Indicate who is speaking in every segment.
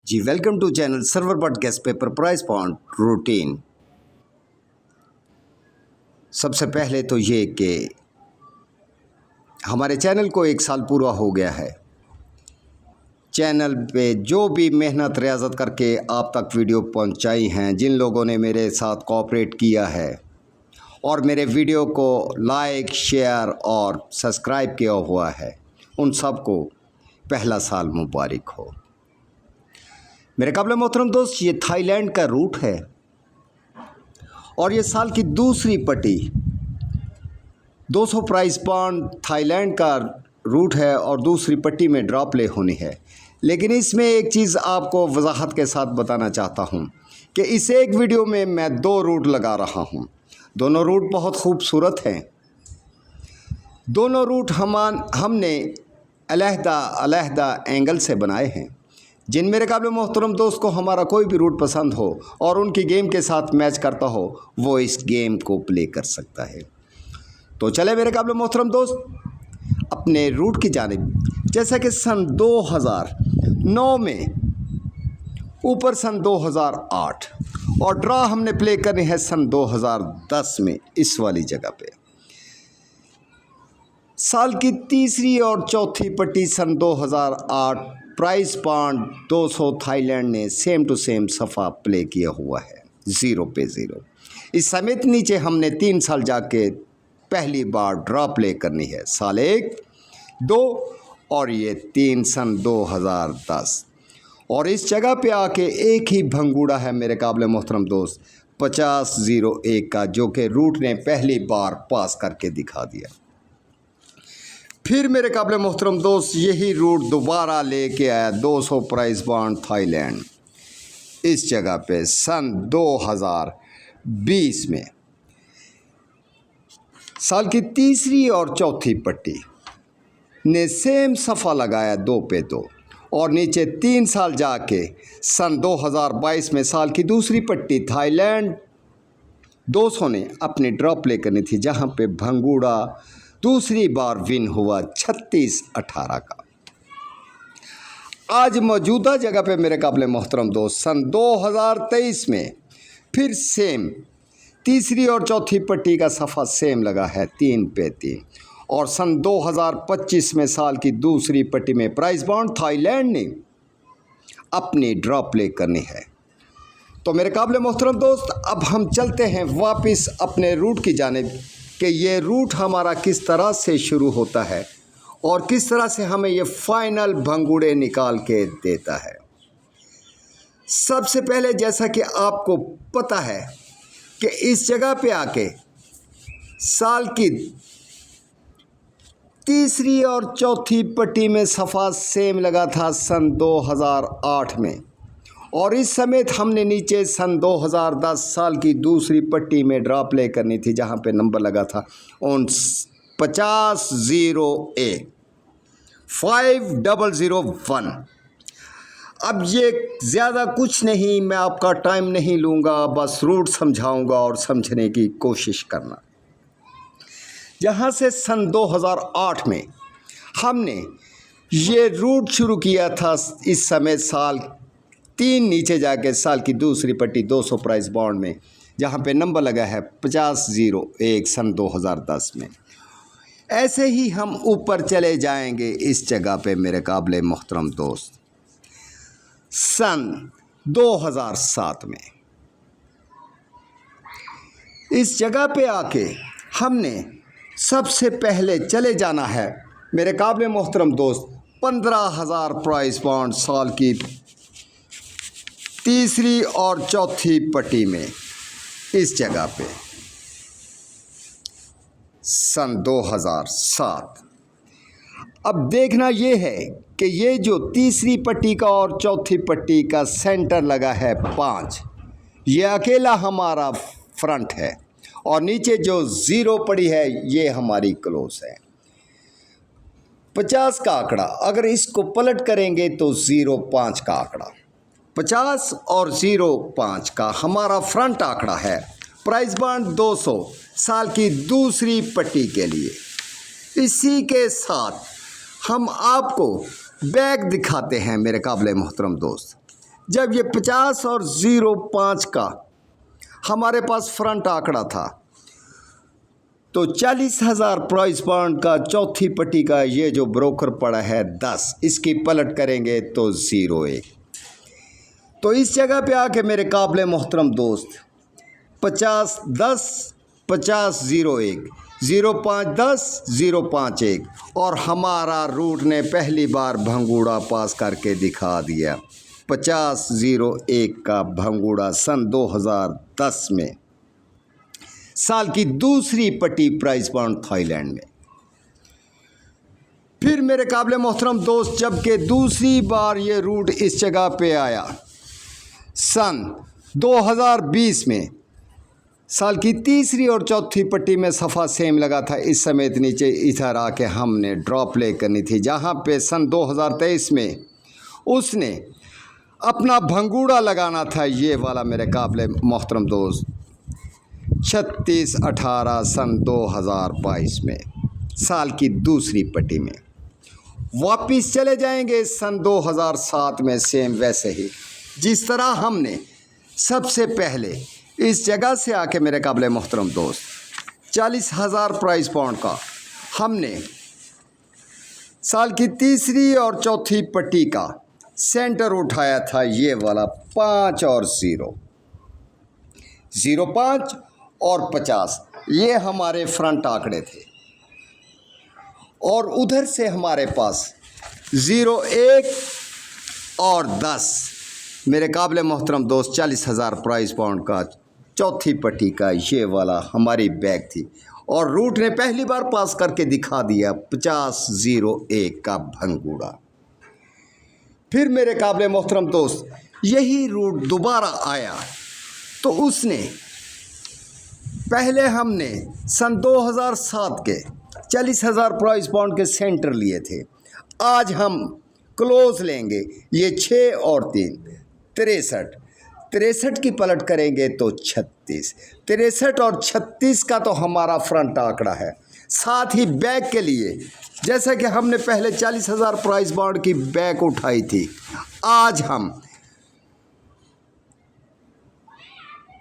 Speaker 1: Ji welcome to channel server but gas paper price point routine. सबसे पहले तो ये कि हमारे चैनल को 1 साल पूरा हो गया है। चैनल पे जो भी मेहनत रियाजत करके आप तक वीडियो पहुंचाई हैं, जिन लोगों ने मेरे साथ कोऑपरेट किया है और मेरे वीडियो को लाइक शेयर और सब्सक्राइब किया हुआ है, उन सबको पहला साल मुबारक हो। मेरे काबिल मोहतरम दोस्त, ये थाईलैंड का रूट है और ये साल की दूसरी पट्टी 200 प्राइस पॉइंट थाईलैंड का रूट है और दूसरी पट्टी में ड्रॉ प्ले होनी है। लेकिन इसमें एक चीज़ आपको वजाहत के साथ बताना चाहता हूँ कि इस एक वीडियो में मैं 2 रूट लगा रहा हूँ। दोनों रूट बहुत खूबसूरत हैं। दोनों रूट हमने अलहदा एंगल से बनाए हैं। जिन मेरे काबिल मोहतरम दोस्त को हमारा कोई भी रूट पसंद हो और उनकी गेम के साथ मैच करता हो, वो इस गेम को प्ले कर सकता है। तो चले मेरे काबिल मोहतरम दोस्त अपने रूट की जानिब। जैसा कि सन 2009 में ऊपर सन 2008 और ड्रा हमने प्ले करनी है सन 2010 में इस वाली जगह पे। साल की तीसरी और चौथी पट्टी सन 2008 प्राइस पॉइंट 200 थाईलैंड ने सेम टू सेम सफ़ा प्ले किया हुआ है 0 पे 0। इस समेत नीचे हमने 3 साल जाके पहली बार ड्रॉ प्ले करनी है, साल 1, 2 और ये 3 सन 2010। और इस जगह पे आके एक ही भंगूड़ा है मेरे काबिल मोहतरम दोस्त 50-01 का, जो कि रूट ने पहली बार पास करके दिखा दिया। फिर मेरे काबिल मोहतरम दोस्त यही रूट दोबारा लेके आया 200 प्राइस पॉइंट थाईलैंड इस जगह पे सन 2020 में। साल की तीसरी और चौथी पट्टी ने सेम सफ़ा लगाया 2 पे 2 और नीचे 3 साल जाके सन 2022 में साल की दूसरी पट्टी थाईलैंड 200 ने अपनी ड्रॉ प्ले करनी थी, जहां पे भंगूड़ा दूसरी बार विन हुआ 36-18 का। आज मौजूदा जगह पे मेरे काबिल मोहतरम दोस्त सन 2023 में फिर सेम तीसरी और चौथी पट्टी का सफ़ा सेम लगा है 3 पे 3 और सन 2025 में साल की दूसरी पट्टी में प्राइस बॉन्ड थाईलैंड ने अपनी ड्रॉ प्ले करनी है। तो मेरे काबिल मोहतरम दोस्त अब हम चलते हैं वापस अपने रूट की जानिब कि ये रूट हमारा किस तरह से शुरू होता है और किस तरह से हमें ये फाइनल भंगूड़े निकाल के देता है। सबसे पहले जैसा कि आपको पता है कि इस जगह पे आके साल की तीसरी और चौथी पट्टी में सफ़ा सेम लगा था सन 2008 में और इस समेत हमने नीचे सन 2010 साल की दूसरी पट्टी में ड्रॉ प्ले करनी थी, जहां पे नंबर लगा था 50-01 5001। अब ये ज़्यादा कुछ नहीं, मैं आपका टाइम नहीं लूँगा, बस रूट समझाऊँगा और समझने की कोशिश करना। जहाँ से सन 2008 में हमने ये रूट शुरू किया था, इस समय साल 3 नीचे जाके साल की दूसरी पट्टी 200 प्राइस बॉन्ड में, जहाँ पे नंबर लगा है 50-01 सन 2010 में। ऐसे ही हम ऊपर चले जाएंगे इस जगह पे मेरे काबिल मोहतरम दोस्त सन 2007 में। इस जगह पे आके हमने सबसे पहले चले जाना है मेरे काबिल मोहतरम दोस्त 15,000 प्राइस बॉन्ड साल की तीसरी और चौथी पट्टी में इस जगह पे सन 2007। अब देखना ये है कि ये जो तीसरी पट्टी का और चौथी पट्टी का सेंटर लगा है 5, ये अकेला हमारा फ्रंट है और नीचे जो 0 पड़ी है ये हमारी क्लोज है। 50 का आंकड़ा अगर इसको पलट करेंगे तो 05 का आंकड़ा, 50 और 05 का हमारा फ्रंट आंकड़ा है प्राइस बॉन्ड 200 साल की दूसरी पट्टी के लिए। इसी के साथ हम आपको बैक दिखाते हैं मेरे काबिल मोहतरम दोस्त। जब ये 50 और 05 का हमारे पास फ्रंट आंकड़ा था तो 40,000 प्राइस पॉइंट का चौथी पट्टी का ये जो ब्रोकर पड़ा है 10, इसकी पलट करेंगे तो 01। तो इस जगह पे आके मेरे काबिल मोहतरम दोस्त 50 10 50 01 05 10 05 1 और हमारा रूट ने पहली बार भंगूड़ा पास करके दिखा दिया। 50 01 का भंगूड़ा सन 2010 में, साल की दूसरी पट्टी प्राइस पॉइंट थाईलैंड में। फिर मेरे काबिल मोहतरम दोस्त जबकि दूसरी बार ये रूट इस जगह पे आया सन 2020 में, साल की तीसरी और चौथी पट्टी में सफ़ा सेम लगा था। इस समेत नीचे इधर आके हमने ड्रॉप प्ले करनी थी, जहाँ पे सन 2023 में उसने अपना भंगूड़ा लगाना था, ये वाला मेरे काबिल मोहतरम दोस्त 36-18 सन 2022 में, साल की दूसरी पट्टी में। वापिस चले जाएंगे सन 2007 में, सेम वैसे ही जिस तरह हमने सबसे पहले इस जगह से आके मेरे काबिल मोहतरम दोस्त 40,000 प्राइस पॉइंट का हमने साल की तीसरी और चौथी पट्टी का सेंटर उठाया था, ये वाला 5 और 0 05 और 50, ये हमारे फ्रंट आंकड़े थे। और उधर से हमारे पास 01 और 10 मेरे काबिल मोहतरम दोस्त 40,000 प्राइस पॉइंट का चौथी पट्टी का ये वाला हमारी बैग थी और रूट ने पहली बार पास करके दिखा दिया 50 01 का भंगूड़ा। फिर मेरे काबिल मोहतरम दोस्त यही रूट दोबारा आया तो उसने पहले हमने सन 2007 के 40,000 प्राइस पॉइंट के सेंटर लिए थे। आज हम क्लोज लेंगे, ये 6 और 3 63 की पलट करेंगे तो 36। 63 और 36 का तो हमारा फ्रंट आंकड़ा है। साथ ही बैक के लिए जैसा कि हमने पहले 40,000 प्राइस पॉइंट की बैक उठाई थी, आज हम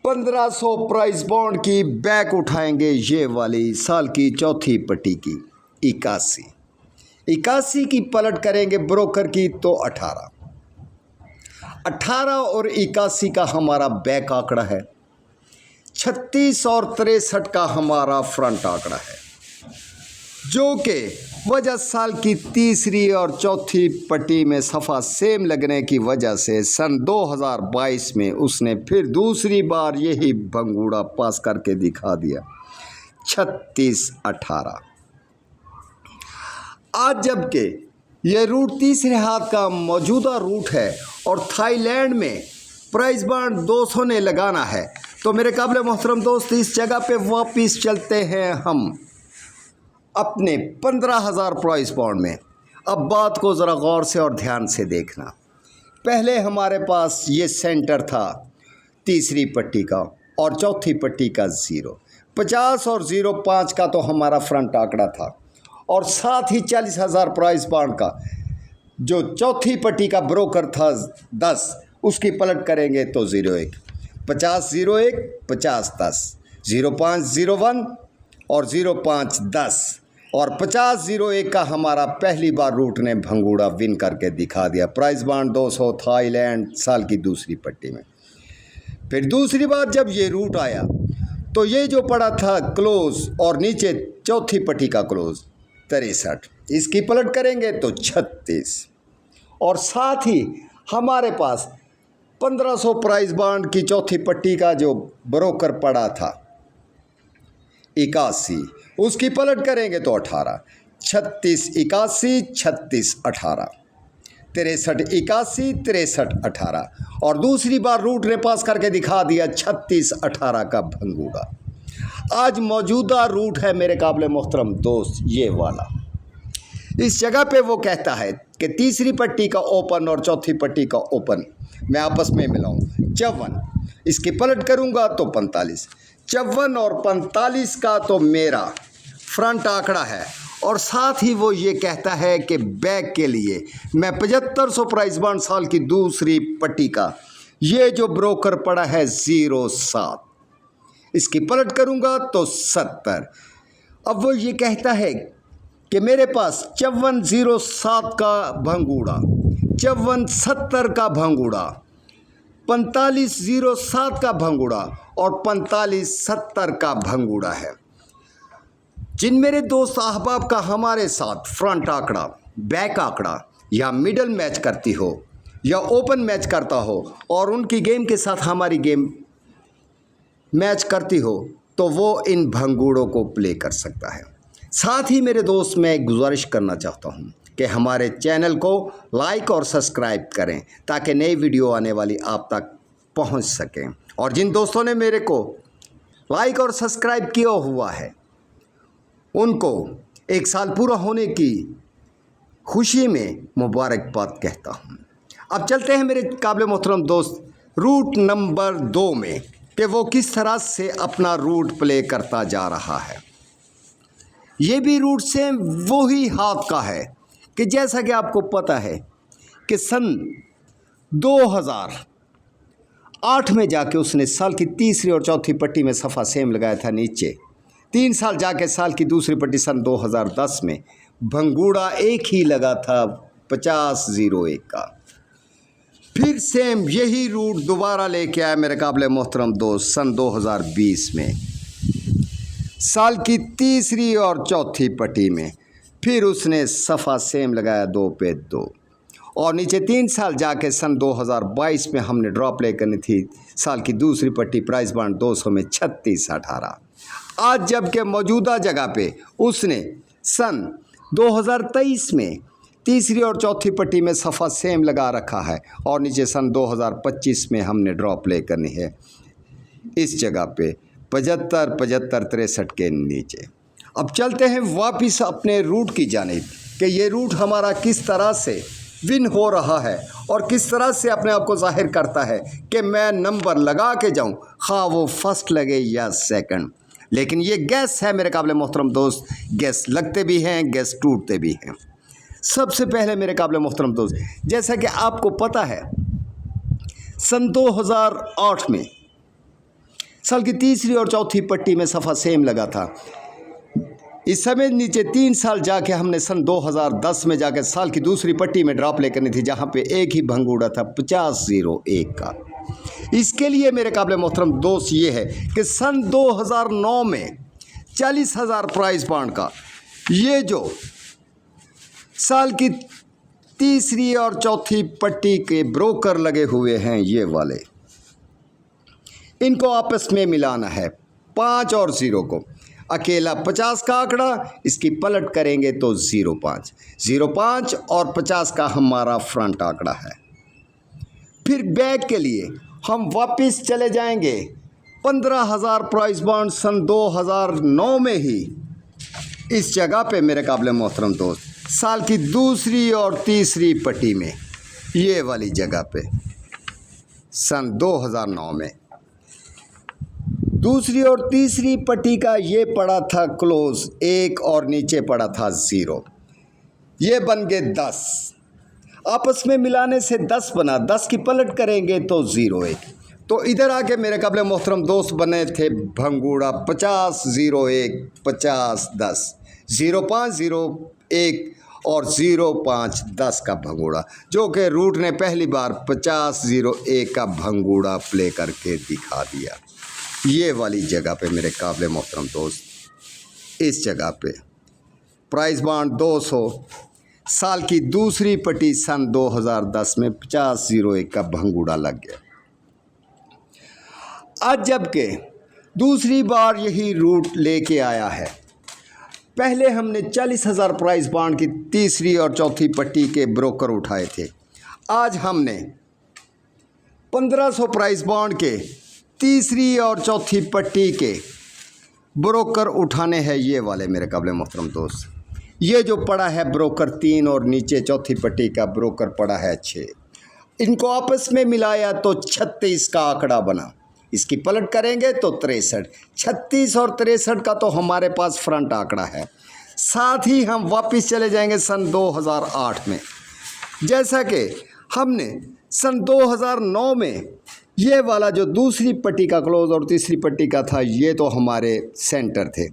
Speaker 1: 1500 प्राइस बॉन्ड की बैक उठाएंगे, ये वाली साल की चौथी पट्टी की 81 की पलट करेंगे ब्रोकर की तो 18 और 81 का हमारा बैक आंकड़ा है। 36 और 63 का हमारा फ्रंट आंकड़ा है, जो कि वजह साल की तीसरी और चौथी पट्टी में सफ़ा सेम लगने की वजह से सन 2022 में उसने फिर दूसरी बार यही भंगूड़ा पास करके दिखा दिया 36-18। आज जबकि यह रूट तीसरे हाथ का मौजूदा रूट है और थाईलैंड में प्राइस बॉन्ड 200 ने लगाना है, तो मेरे काबिल मोहतरम दोस्त इस जगह पे वापिस चलते हैं हम अपने 15,000 प्राइस पॉइंट में। अब बात को ज़रा गौर से और ध्यान से देखना। पहले हमारे पास ये सेंटर था तीसरी पट्टी का और चौथी पट्टी का 0, 50 और 05 का तो हमारा फ्रंट आंकड़ा था और साथ ही 40,000 प्राइस पॉइंट का जो चौथी पट्टी का ब्रोकर था 10, उसकी पलट करेंगे तो 01, 50 01 50 10, 05 01 और 05 10 और 50 01 का हमारा पहली बार रूट ने भंगूड़ा विन करके दिखा दिया। प्राइस बॉन्ड 200 थाईलैंड साल की दूसरी पट्टी में। फिर दूसरी बार जब ये रूट आया तो ये जो पड़ा था क्लोज और नीचे चौथी पट्टी का क्लोज 63, इसकी पलट करेंगे तो 36 और साथ ही हमारे पास 1500 प्राइस बॉन्ड की चौथी पट्टी का जो ब्रोकर पड़ा था 81, उसकी पलट करेंगे तो 18, 36 81 36 18, 63 81 63 18 और दूसरी बार रूट ने पास करके दिखा दिया 36 18 का भंगूड़ा। आज मौजूदा रूट है मेरे काबिल मोहतरम दोस्त ये वाला। इस जगह पे वो कहता है कि तीसरी पट्टी का ओपन और चौथी पट्टी का ओपन मैं आपस में मिलाऊं 54, इसकी पलट करूंगा तो 45, 54 और 45 का तो मेरा फ्रंट आंकड़ा है और साथ ही वो ये कहता है कि बैक के लिए मैं 7500 प्राइस बांड साल की दूसरी पट्टी का ये जो ब्रोकर पड़ा है 07, इसकी पलट करूंगा तो 70। अब वो ये कहता है कि मेरे पास 5407 का भंगूड़ा, 5470 का भंगूड़ा, 4507 का भंगूड़ा और 4570 का भंगूड़ा है। जिन मेरे दोस्त अहबाब का हमारे साथ फ्रंट आंकड़ा, बैक आंकड़ा या मिडल मैच करती हो या ओपन मैच करता हो और उनकी गेम के साथ हमारी गेम मैच करती हो तो वो इन भंगूड़ों को प्ले कर सकता है। साथ ही मेरे दोस्त मैं एक गुजारिश करना चाहता हूँ कि हमारे चैनल को लाइक और सब्सक्राइब करें ताकि नई वीडियो आने वाली आप तक पहुँच सकें। और जिन दोस्तों ने मेरे को लाइक और सब्सक्राइब किया हुआ है उनको 1 साल पूरा होने की खुशी में मुबारकबाद कहता हूँ। अब चलते हैं मेरे काबिल मोहतरम दोस्त रूट नंबर 2 में कि वो किस तरह से अपना रूट प्ले करता जा रहा है। ये भी रूट से वही हाथ का है कि जैसा कि आपको पता है कि सन 2008 में जाके उसने साल की तीसरी और चौथी पट्टी में सफ़ा सेम लगाया था नीचे। 3 साल जाके साल की दूसरी पट्टी सन 2010 में भंगूड़ा एक ही लगा था 50-01 का। फिर सेम यही रूट दोबारा लेके आया मेरे काबिल मोहतरम दोस्त सन 2020 में साल की तीसरी और चौथी पट्टी में। फिर उसने सफ़ा सेम लगाया 2 पे 2 और नीचे 3 साल जाके सन 2022 में हमने ड्रॉप प्ले करनी थी साल की दूसरी पट्टी प्राइस बांड 200 में 36-18। आज जबकि मौजूदा जगह पे उसने सन 2023 में तीसरी और चौथी पट्टी में सफ़ा सेम लगा रखा है और नीचे सन 2025 में हमने ड्रॉप प्ले करनी है इस जगह पे 75-63 के नीचे। अब चलते हैं वापस अपने रूट की जानिब कि ये रूट हमारा किस तरह से विन हो रहा है और किस तरह से अपने आप को जाहिर करता है कि मैं नंबर लगा के जाऊं, ख़ा वो फर्स्ट लगे या सेकंड। लेकिन ये गैस है मेरे काबिल मोहतरम दोस्त, गैस लगते भी हैं, गैस टूटते भी हैं। सबसे पहले मेरे काबिल मोहतरम दोस्त, जैसा कि आपको पता है सन 2008 में साल की तीसरी और चौथी पट्टी में सफ़ा सेम लगा था। इस समय नीचे 3 साल जाके हमने सन 2010 में जाके साल की दूसरी पट्टी में ड्रॉप ले करनी थी जहाँ पे एक ही भंगूड़ा था 50-01 का। इसके लिए मेरे काबिल मोहतरम दोस्त ये है कि सन 2009 में 40,000 प्राइस बांड का ये जो साल की तीसरी और चौथी पट्टी के ब्रोकर लगे हुए हैं ये वाले, इनको आपस में मिलाना है 5 और 0 को। अकेला 50 का आंकड़ा, इसकी पलट करेंगे तो 05 और 50 का हमारा फ्रंट आंकड़ा है। फिर बैक के लिए हम वापस चले जाएंगे 15,000 प्राइस बांड सन 2009 में ही इस जगह पे मेरे काबिल मोहतरम दोस्त साल की दूसरी और तीसरी पट्टी में ये वाली जगह पे सन 2009 में दूसरी और तीसरी पट्टी का ये पड़ा था क्लोज 1 और नीचे पड़ा था 0। ये बन गए 10, आपस में मिलाने से 10 बना, 10 की पलट करेंगे तो 01। तो इधर आके मेरे काबिल मोहतरम दोस्त बने थे भंगूड़ा 50-01 50-10 05-01 और 05-10 का भंगूड़ा, जो कि रूट ने पहली बार 50-01 का भंगूड़ा प्ले करके दिखा दिया। ये वाली जगह पे मेरे काबिल मोहतरम दोस्त इस जगह पे प्राइस बांड 200 साल की दूसरी पट्टी सन 2010 में 50-01 का भंगूड़ा लग गया। आज जबकि दूसरी बार यही रूट लेके आया है, पहले हमने 40,000 प्राइस बांड की तीसरी और चौथी पट्टी के ब्रोकर उठाए थे। आज हमने 1500 प्राइस बांड के तीसरी और चौथी पट्टी के ब्रोकर उठाने हैं ये वाले मेरे काबिल मोहतरम दोस्त। ये जो पड़ा है ब्रोकर 3 और नीचे चौथी पट्टी का ब्रोकर पड़ा है 6, इनको आपस में मिलाया तो 36 का आंकड़ा बना। इसकी पलट करेंगे तो 63, 36 और 63 का तो हमारे पास फ्रंट आंकड़ा है। साथ ही हम वापस चले जाएंगे सन 2008 में। जैसा कि हमने सन 2009 में ये वाला जो दूसरी पट्टी का क्लोज और तीसरी पट्टी का था, ये तो हमारे सेंटर थे।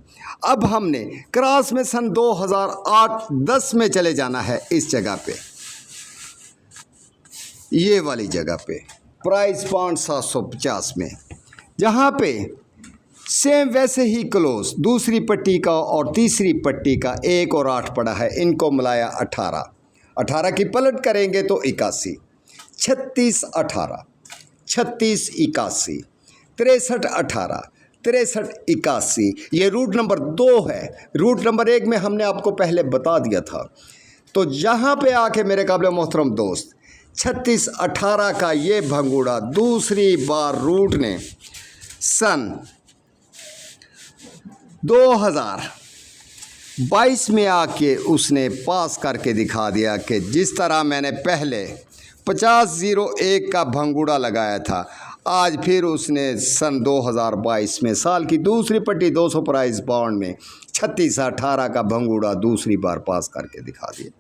Speaker 1: अब हमने क्रॉस में सन 2008-10 में चले जाना है, इस जगह पे, ये वाली जगह पे प्राइस पॉइंट 750 में, जहाँ पे सेम वैसे ही क्लोज दूसरी पट्टी का और तीसरी पट्टी का 1 और 8 पड़ा है, इनको मिलाया 18 की पलट करेंगे तो 81, 36 18, 36 81, 63 18, 63 81। ये रूट नंबर 2 है। रूट नंबर 1 में हमने आपको पहले बता दिया था। तो यहाँ पे आके मेरे काबिल मोहतरम दोस्त 36 18 का ये भंगूड़ा दूसरी बार रूट ने सन 2022 में आके उसने पास करके दिखा दिया कि जिस तरह मैंने पहले 50-01 का भंगूड़ा लगाया था, आज फिर उसने सन 2022 में साल की दूसरी पट्टी 200 प्राइस बाउंड में 36 18 का भंगूड़ा दूसरी बार पास करके दिखा दिया।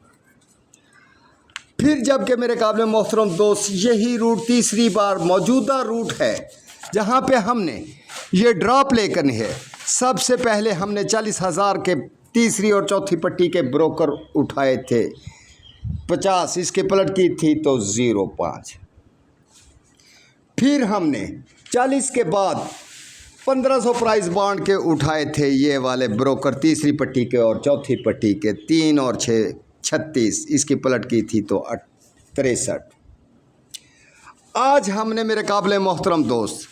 Speaker 1: फिर जबकि मेरे काबिल मोहतरम दोस्त यही रूट तीसरी बार मौजूदा रूट है, जहाँ पे हमने ये ड्रॉप लेकर है। सबसे पहले हमने 40,000 के तीसरी और चौथी पट्टी के ब्रोकर उठाए थे, 50 इसके पलट की थी तो 0.5। फिर हमने 40 के बाद 1500 प्राइस बॉन्ड के उठाए थे ये वाले ब्रोकर तीसरी पट्टी के और चौथी पट्टी के, 3 और 6 36, इसकी पलट की थी तो 63। आज हमने मेरे काबिल मोहतरम दोस्त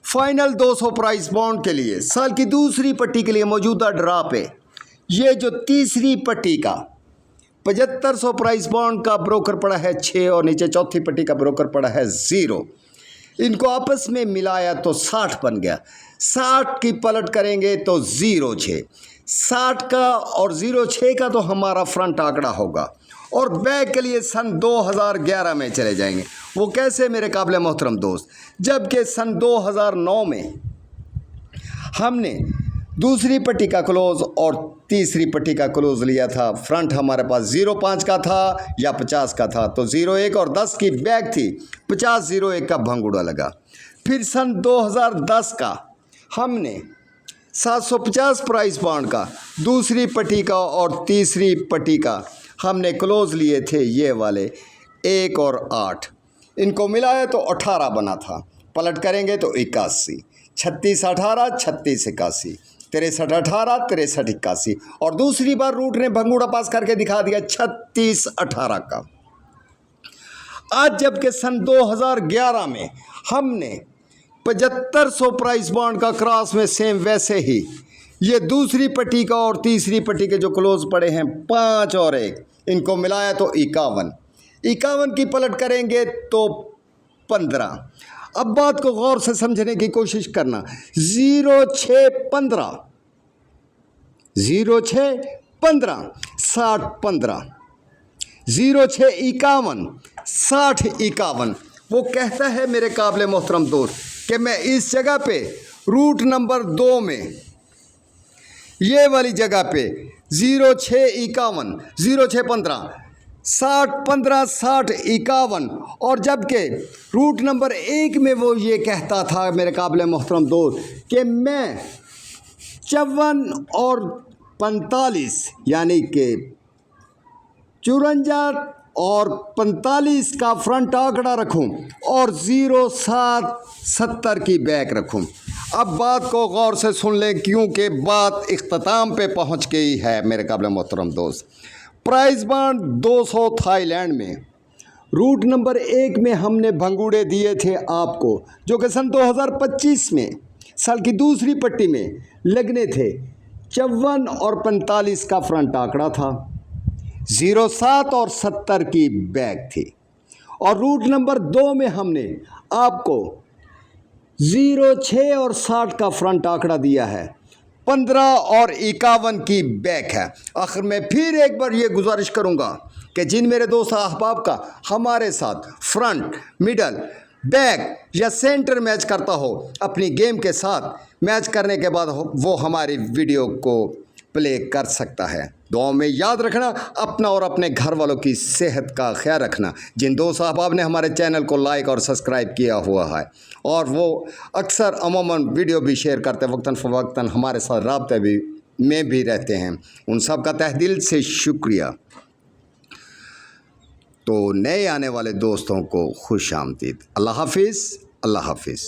Speaker 1: फाइनल 200 प्राइस बॉन्ड के लिए साल की दूसरी पट्टी के लिए मौजूदा ड्रा पे ये जो तीसरी पट्टी का 7500 प्राइस बॉन्ड का ब्रोकर पड़ा है 6 और नीचे चौथी पट्टी का ब्रोकर पड़ा है 0, इनको आपस में मिलाया तो 60 बन गया। 60 की पलट करेंगे तो 06, 60 का और 06 का तो हमारा फ्रंट आंकड़ा होगा और बैक के लिए सन 2011 में चले जाएंगे। वो कैसे मेरे काबिल मोहतरम दोस्त, जबकि सन 2009 में हमने दूसरी पट्टी का क्लोज और तीसरी पट्टी का क्लोज लिया था। फ्रंट हमारे पास 05 का था या 50 का था, तो 01 और 10 की बैक थी, 50-01 का भंगूड़ा लगा। फिर सन 2010 का हमने 750 प्राइस बॉन्ड का दूसरी पट्टी का और तीसरी पट्टी का हमने क्लोज लिए थे, ये वाले 1 और 8, इनको मिलाया तो 18 बना था। पलट करेंगे तो 81, 36 18, 36 81, 63 18, 63 81 और दूसरी बार रूट ने भंगूड़ा पास करके दिखा दिया 36 18 का। आज जबकि सन 2011 में हमने 7500 प्राइस बॉन्ड का क्रॉस में सेम वैसे ही ये दूसरी पट्टी का और तीसरी पट्टी के जो क्लोज पड़े हैं 5 और 1, इनको मिलाया तो 51 की पलट करेंगे तो 15। अब बात को गौर से समझने की कोशिश करना। 0615 0615 60 15, 0651 60 51। वो कहता है मेरे काबिल मोहतरम दोस्त कि मैं इस जगह पे रूट नंबर 2 में ये वाली जगह पे 0651 0615 60 15 60 51 और जबकि रूट नंबर 1 में वो ये कहता था मेरे काबिल मोहतरम दोस्त कि मैं 54 और 45 यानी कि 54 और 45 का फ्रंट आंकड़ा रखूं और 07 70 की बैक रखूं। अब बात को गौर से सुन लें क्योंकि बात इख्तिताम पे पहुंच गई है मेरे काबिल मोहतरम दोस्त। प्राइस बॉन्ड 200 थाईलैंड में रूट नंबर 1 में हमने भंगूड़े दिए थे आपको, जो कि सन 2025 में साल की दूसरी पट्टी में लगने थे। 54 और 45 का फ्रंट आंकड़ा था, 07 और 70 की बैक थी और रूट नंबर 2 में हमने आपको 06 और 60 का फ्रंट आंकड़ा दिया है, 15 और 51 की बैक है। आखिर में फिर एक बार ये गुजारिश करूँगा कि जिन मेरे दोस्त अहबाब का हमारे साथ फ्रंट मिडल बैक या सेंटर मैच करता हो, अपनी गेम के साथ मैच करने के बाद वो हमारी वीडियो को प्ले कर सकता है। दुआ में याद रखना, अपना और अपने घर वालों की सेहत का ख्याल रखना। जिन दोस्त अहबाब ने हमारे चैनल को लाइक और सब्सक्राइब किया हुआ है और वो अक्सर अमूमन वीडियो भी शेयर करते वक्तन फ़वक्तन हमारे साथ राब्ते में भी रहते हैं, उन सब का तहे दिल से शुक्रिया। तो नए आने वाले दोस्तों को खुश आमदीद। अल्लाह हाफिज़, अल्लाह हाफिज़।